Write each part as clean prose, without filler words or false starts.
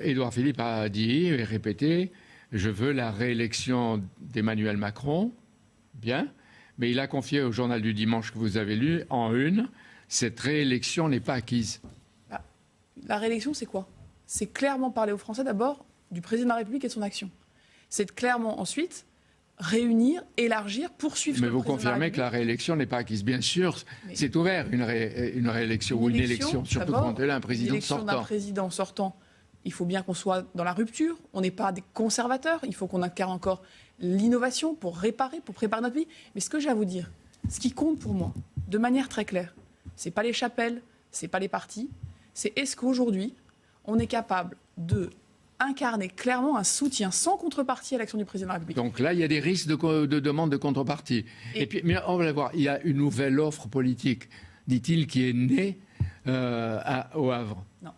Édouard Philippe a dit et répété « Je veux la réélection d'Emmanuel Macron ». Bien. Mais il a confié au journal du dimanche que vous avez lu, en une, cette réélection n'est pas acquise. La réélection, c'est quoi? C'est clairement parler aux Français d'abord du président de la République et de son action. C'est clairement ensuite réunir, élargir, poursuivre. Mais vous confirmez que la réélection n'est pas acquise. Bien sûr, c'est ouvert une réélection ou une élection, surtout quand elle a un président sortant. D'un président sortant, il faut bien qu'on soit dans la rupture. On n'est pas des conservateurs. Il faut qu'on incarne encore l'innovation pour réparer, pour préparer notre pays. Mais ce que j'ai à vous dire, ce qui compte pour moi, de manière très claire, c'est pas les chapelles, c'est pas les partis, c'est est-ce qu'aujourd'hui, on est capable de incarner clairement un soutien sans contrepartie à l'action du président de la République. Donc là, il y a des risques de demande de contrepartie. Et puis, mais on va voir, il y a une nouvelle offre politique, dit-il, qui est née au Havre. Non,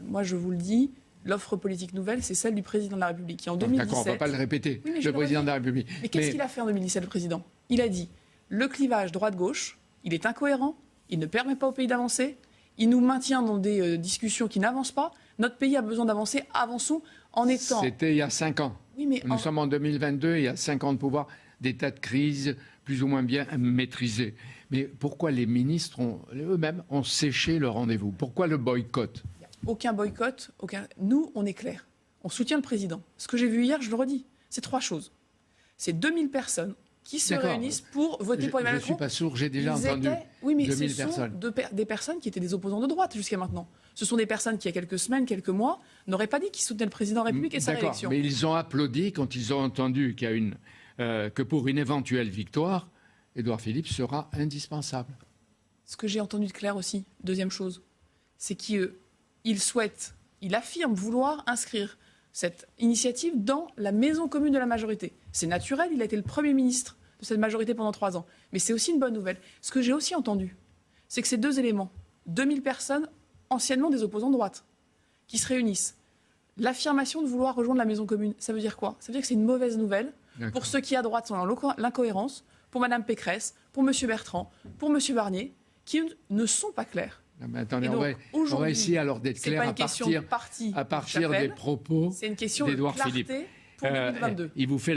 moi je vous le dis, l'offre politique nouvelle, c'est celle du président de la République, qui en 2017... D'accord, on ne va pas le répéter, oui, le président de la République. Mais qu'est-ce qu'il a fait en 2017, le président? Il a dit, le clivage droite-gauche, il est incohérent, il ne permet pas au pays d'avancer, il nous maintient dans des discussions qui n'avancent pas. Notre pays a besoin d'avancer, avançons en étant... C'était il y a 5 ans. Oui, mais nous sommes en 2022, il y a 5 ans de pouvoir, des tas de crises plus ou moins bien maîtrisées. Mais pourquoi les ministres eux-mêmes ont séché le rendez-vous? Pourquoi le boycott? Aucun boycott, aucun... Nous, on est clair. On soutient le président. Ce que j'ai vu hier, je le redis, c'est 3 choses. C'est 2000 personnes qui se réunissent pour voter pour Emmanuel Macron. Je ne suis pas sourd, j'ai déjà entendu 2000 personnes. Des personnes qui étaient des opposants de droite jusqu'à maintenant. Ce sont des personnes qui, il y a quelques semaines, quelques mois, n'auraient pas dit qu'ils soutenaient le président de la République et sa réélection. Mais ils ont applaudi quand ils ont entendu qu'il y a que pour une éventuelle victoire, Édouard Philippe sera indispensable. Ce que j'ai entendu de clair aussi, deuxième chose, c'est qu'il souhaite, il affirme vouloir inscrire cette initiative dans la maison commune de la majorité. C'est naturel, il a été le Premier ministre de cette majorité pendant 3 ans. Mais c'est aussi une bonne nouvelle. Ce que j'ai aussi entendu, c'est que ces 2 éléments, 2000 personnes, anciennement des opposants de droite, qui se réunissent, l'affirmation de vouloir rejoindre la maison commune, ça veut dire quoi? Ça veut dire que c'est une mauvaise nouvelle pour ceux qui, à droite, sont dans l'incohérence, pour Mme Pécresse, pour M. Bertrand, pour M. Barnier, qui ne sont pas clairs. Non, mais attendez, on va essayer alors d'être clair à partir des propos d'Édouard Philippe pour 2022. Il vous fait